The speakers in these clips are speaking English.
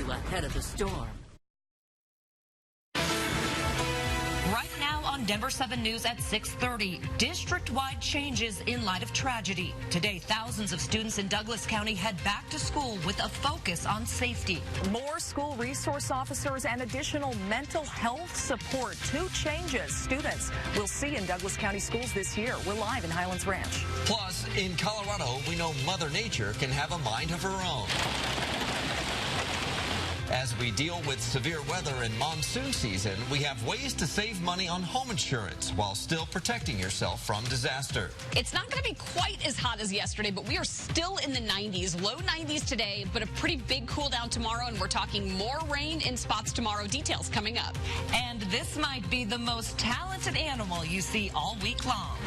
ahead of the storm. Right now on Denver7 News at 6:30, district-wide changes in light of tragedy. Today, thousands of students in Douglas County head back to school with a focus on safety. More school resource officers and additional mental health support. 2 changes students will see in Douglas County schools this year. We're live in Highlands Ranch. Plus, in Colorado, we know Mother Nature can have a mind of her own. As we deal with severe weather and monsoon season, we have ways to save money on home insurance while still protecting yourself from disaster. It's not going to be quite as hot as yesterday, but we are still in the 90s, low 90s today, but a pretty big cool down tomorrow, and we're talking more rain in spots tomorrow. Details coming up. And this might be the most talented animal you see all week long.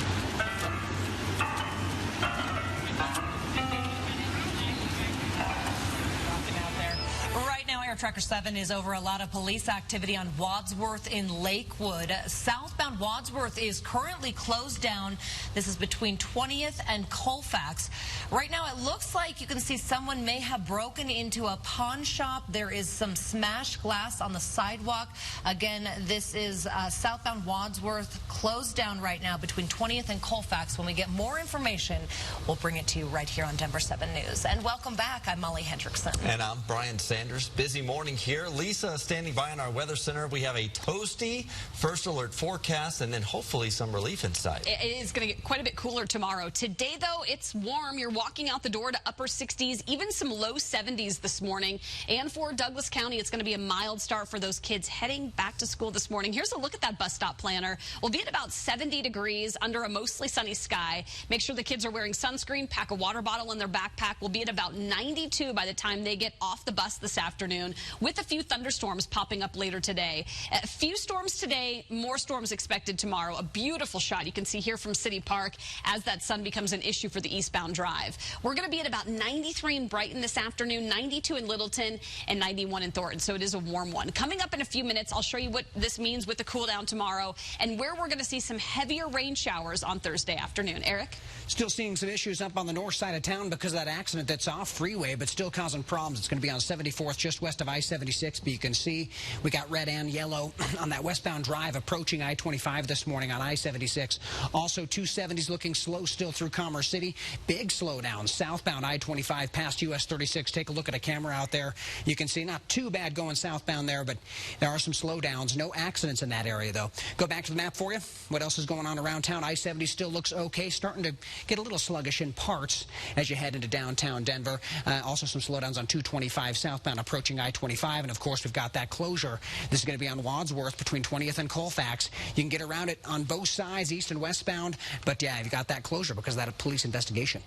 Air Tracker 7 is over a lot of police activity on Wadsworth in Lakewood. Southbound Wadsworth is currently closed down. This is between 20th and Colfax. Right now it looks like you can see someone may have broken into a pawn shop. There is some smashed glass on the sidewalk. Again, this is southbound Wadsworth closed down right now between 20th and Colfax. When we get more information, we'll bring it to you right here on Denver7 News. And welcome back. I'm Molly Hendrickson. And I'm Brian Sanders. Busy morning here. Lisa standing by in our weather center. We have a toasty first alert forecast and then hopefully some relief inside. It is going to get quite a bit cooler tomorrow. Today, though, it's warm. You're walking out the door to upper 60s, even some low 70s this morning. And for Douglas County, it's going to be a mild start for those kids heading back to school this morning. Here's a look at that bus stop planner. We'll be at about 70 degrees under a mostly sunny sky. Make sure the kids are wearing sunscreen, pack a water bottle in their backpack. We'll be at about 92 by the time they get off the bus this afternoon, with a few thunderstorms popping up later today. A few storms today, more storms expected tomorrow. A beautiful shot you can see here from City Park as that sun becomes an issue for the eastbound drive. We're going to be at about 93 in Brighton this afternoon, 92 in Littleton, and 91 in Thornton, so it is a warm one. Coming up in a few minutes, I'll show you what this means with the cool down tomorrow and where we're going to see some heavier rain showers on Thursday afternoon. Eric? Still seeing some issues up on the north side of town because of that accident that's off freeway, but still causing problems. It's going to be on 74th, just west of I-76, but you can see we got red and yellow on that westbound drive approaching I-25 this morning on I-76. Also, 270s looking slow still through Commerce City. Big slowdown southbound I-25 past US 36. Take a look at a camera out there. You can see not too bad going southbound there, but there are some slowdowns. No accidents in that area, though. Go back to the map for you. What else is going on around town? I-70 still looks okay. Starting to get a little sluggish in parts as you head into downtown Denver. Also some slowdowns on 225 southbound approaching I-25. And, of course, we've got that closure. This is going to be on Wadsworth between 20th and Colfax. You can get around it on both sides, east and westbound. But, yeah, you've got that closure because of that police investigation.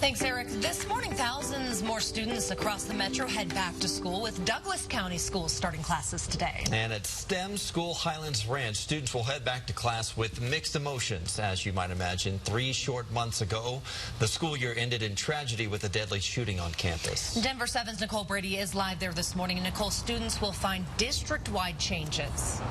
Thanks, Eric. This morning, thousands more students across the metro head back to school, with Douglas County schools starting classes today. And at STEM School Highlands Ranch, students will head back to class with mixed emotions, as you might imagine. 3 short months ago, the school year ended in tragedy with a deadly shooting on campus. Denver7's Nicole Brady is live there this morning. And Nicole, students will find district-wide changes.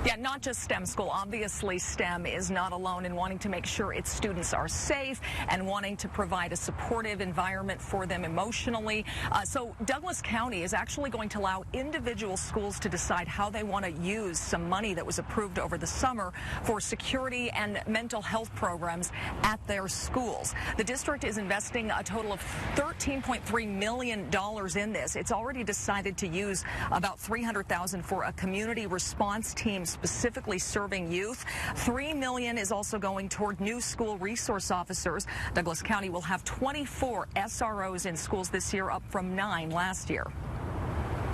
Yeah, not just STEM school. Obviously, STEM is not alone in wanting to make sure its students are safe and wanting to provide a supportive environment for them emotionally. So Douglas County is actually going to allow individual schools to decide how they want to use some money that was approved over the summer for security and mental health programs at their schools. The district is investing a total of $13.3 million in this. It's already decided to use about $300,000 for a community response team specifically serving youth. $3 million is also going toward new school resource officers. Douglas County will have 24 SROs in schools this year, up from 9 last year.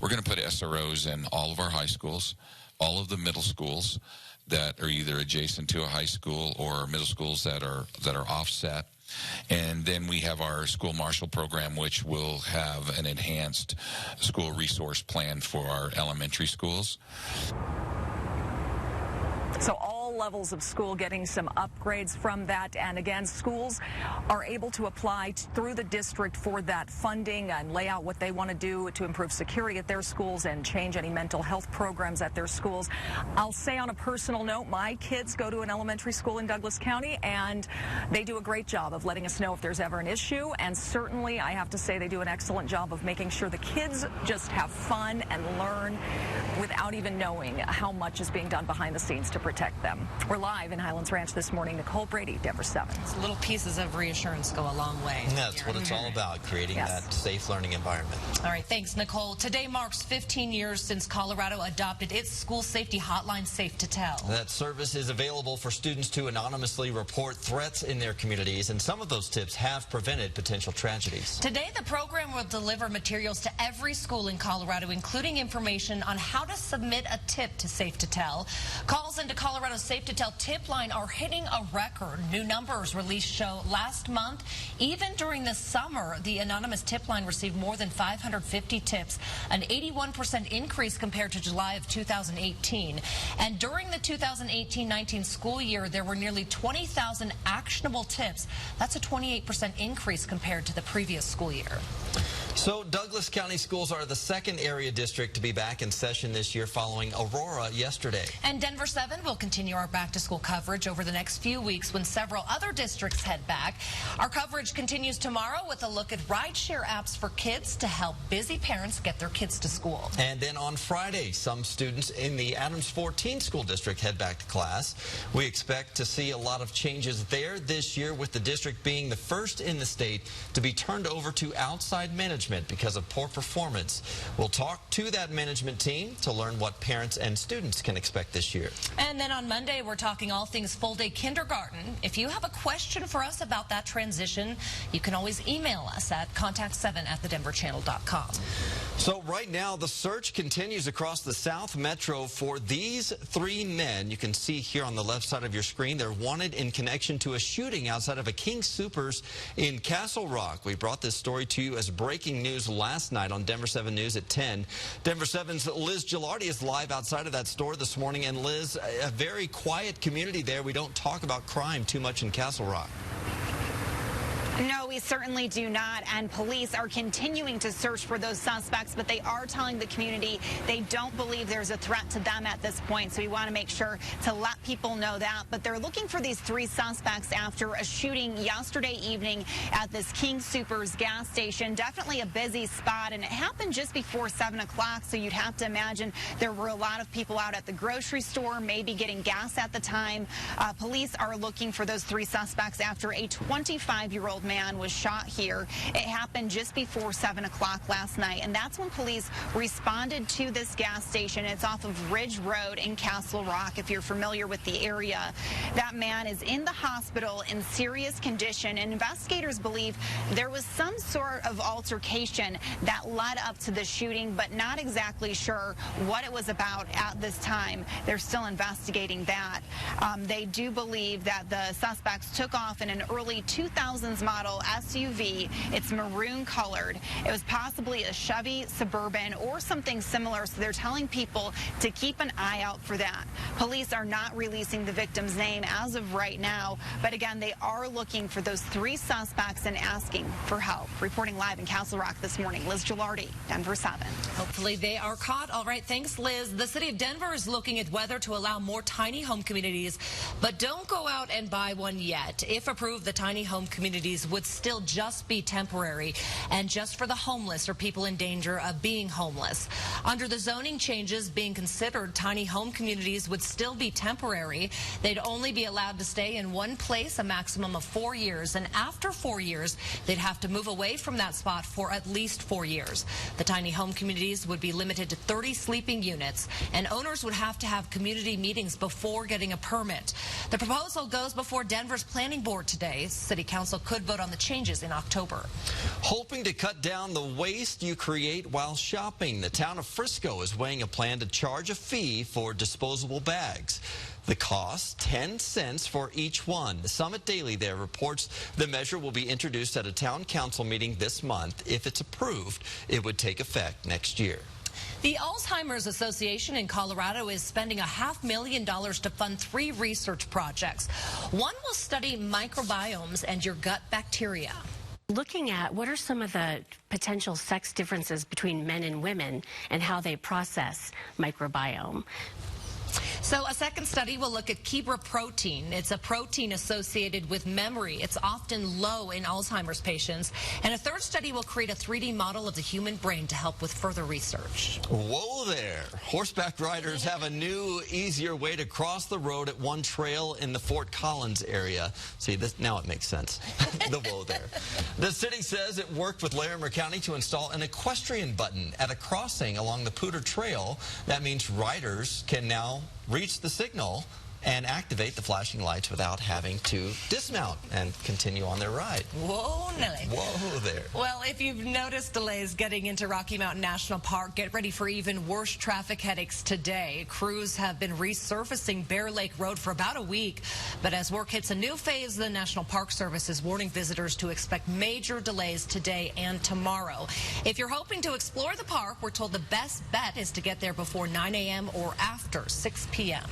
We're going to put SROs in all of our high schools, all of the middle schools that are either adjacent to a high school or middle schools that are offset. And then we have our school marshal program, which will have an enhanced school resource plan for our elementary schools. So all levels of school getting some upgrades from that. And again, schools are able to apply through the district for that funding and lay out what they want to do to improve security at their schools and change any mental health programs at their schools. I'll say on a personal note, my kids go to an elementary school in Douglas County, and they do a great job of letting us know if there's ever an issue. And certainly, I have to say, they do an excellent job of making sure the kids just have fun and learn without even knowing how much is being done behind the scenes to protect them. We're live in Highlands Ranch this morning. Nicole Brady, Denver7. Little pieces of reassurance go a long way. That's what it's all about, creating that safe learning environment. All right, thanks, Nicole. Today marks 15 years since Colorado adopted its school safety hotline, Safe to Tell. That service is available for students to anonymously report threats in their communities, and some of those tips have prevented potential tragedies. Today, the program will deliver materials to every school in Colorado, including information on how to submit a tip to Safe to Tell. Calls into Colorado's Safe to Tell tip line are hitting a record. New numbers released show last month, even during the summer, the anonymous tip line received more than 550 tips, an 81% increase compared to July of 2018. And during the 2018-19 school year, there were nearly 20,000 actionable tips. That's a 28% increase compared to the previous school year. So Douglas County schools are the second area district to be back in session this year following Aurora yesterday. And Denver7 will continue our back-to-school coverage over the next few weeks when several other districts head back. Our coverage continues tomorrow with a look at rideshare apps for kids to help busy parents get their kids to school. And then on Friday, some students in the Adams 14 school district head back to class. We expect to see a lot of changes there this year, with the district being the first in the state to be turned over to outside management because of poor performance. We'll talk to that management team to learn what parents and students can expect this year. And then on Monday, we're talking all things full-day kindergarten. If you have a question for us about that transition, you can always email us at contact7@thedenverchannel.com. So right now, the search continues across the South Metro for these three men. You can see here on the left side of your screen, they're wanted in connection to a shooting outside of a King Soopers in Castle Rock. We brought this story to you as breaking news last night on Denver7 News at 10. Denver7's Liz Gilardi is live outside of that store this morning. And Liz, a very quiet community there. We don't talk about crime too much in Castle Rock. No, we certainly do not, and police are continuing to search for those suspects, but they are telling the community they don't believe there's a threat to them at this point, so we want to make sure to let people know that. But they're looking for these three suspects after a shooting yesterday evening at this King Soopers gas station. Definitely a busy spot, and it happened just before 7 o'clock, so you'd have to imagine there were a lot of people out at the grocery store, maybe getting gas at the time. Police are looking for those three suspects after a 25-year-old man was shot here. It happened just before 7 o'clock last night, and that's when police responded to this gas station. It's off of Ridge Road in Castle Rock, if you're familiar with the area. That man is in the hospital in serious condition, and investigators believe there was some sort of altercation that led up to the shooting, but not exactly sure what it was about at this time. They're still investigating that. They do believe that the suspects took off in an early 2000s model SUV. It's maroon colored. It was possibly a Chevy Suburban or something similar, so they're telling people to keep an eye out for that. Police are not releasing the victim's name as of right now, but again, they are looking for those three suspects and asking for help. Reporting live in Castle Rock this morning, Liz Gilardi, Denver7. Hopefully they are caught. All right, thanks, Liz. The city of Denver is looking at whether to allow more tiny home communities, but don't go out and buy one yet. If approved, the tiny home communities would still just be temporary and just for the homeless or people in danger of being homeless. Under the zoning changes being considered, tiny home communities would still be temporary. They'd only be allowed to stay in one place a maximum of 4 years, and after 4 years, they'd have to move away from that spot for at least 4 years. The tiny home communities would be limited to 30 sleeping units, and owners would have to have community meetings before getting a permit. The proposal goes before Denver's planning board today. City Council could vote on the changes in October. Hoping to cut down the waste you create while shopping, the town of Frisco is weighing a plan to charge a fee for disposable bags. The cost, 10 cents for each one. The Summit Daily there reports the measure will be introduced at a town council meeting this month. If it's approved, it would take effect next year. The Alzheimer's Association in Colorado is spending $500,000 to fund 3 research projects. One will study microbiomes and your gut bacteria. Looking at what are some of the potential sex differences between men and women and how they process microbiome. So a second study will look at Kebra protein. It's a protein associated with memory. It's often low in Alzheimer's patients. And a third study will create a 3D model of the human brain to help with further research. Whoa there. Horseback riders have a new, easier way to cross the road at one trail in the Fort Collins area. See, this now it makes sense. The whoa there. The city says it worked with Larimer County to install an equestrian button at a crossing along the Pooter Trail. That means riders can now reach the signal and activate the flashing lights without having to dismount and continue on their ride. Whoa, Nelly. Whoa there. Well, if you've noticed delays getting into Rocky Mountain National Park, get ready for even worse traffic headaches today. Crews have been resurfacing Bear Lake Road for about a week, but as work hits a new phase, the National Park Service is warning visitors to expect major delays today and tomorrow. If you're hoping to explore the park, we're told the best bet is to get there before 9 a.m. or after 6 p.m.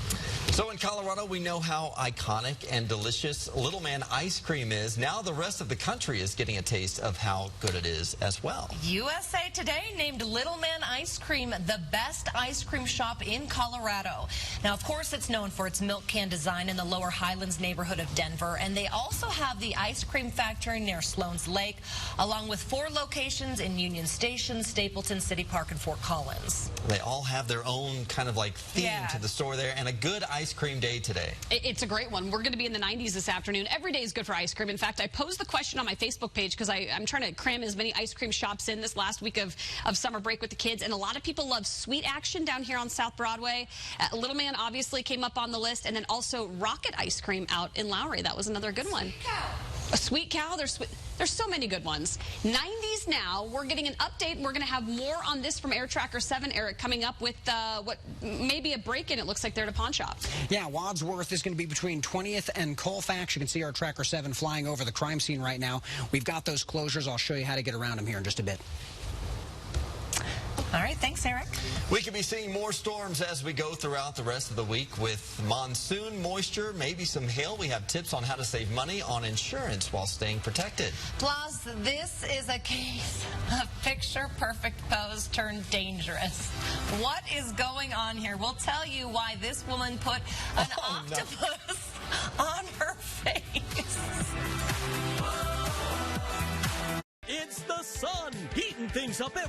So in Colorado, we know how iconic and delicious Little Man ice cream is. Now the rest of the country is getting a taste of how good it is as well. USA Today named Little Man Ice Cream the best ice cream shop in Colorado. Now, of course, it's known for its milk can design in the Lower Highlands neighborhood of Denver, and they also have the ice cream factory near Sloan's Lake, along with 4 locations in Union Station, Stapleton, City Park, and Fort Collins. They all have their own kind of like theme to the store there, and a good ice cream day today. It's a great one. We're going to be in the 90s this afternoon. Every day is good for ice cream. In fact, I posed the question on my Facebook page because I'm trying to cram as many ice cream shops in this last week of summer break with the kids. And a lot of people love Sweet Action down here on South Broadway. Little Man obviously came up on the list. And then also Rocket Ice Cream out in Lowry. That was another good one. A Sweet Cow. There's so many good ones. 90s now. We're getting an update, and we're going to have more on this from Air Tracker 7, Eric, coming up with what may be a break-in. It looks like they're at a pawn shop. Yeah, Wadsworth is going to be between 20th and Colfax. You can see our Tracker 7 flying over the crime scene right now. We've got those closures. I'll show you how to get around them here in just a bit. All right, thanks, Eric. We could be seeing more storms as we go throughout the rest of the week with monsoon moisture, maybe some hail. We have tips on how to save money on insurance while staying protected. Plus, this is a case of picture-perfect pose turned dangerous. What is going on here? We'll tell you why this woman put an octopus on her face. It's the sun, heating things up at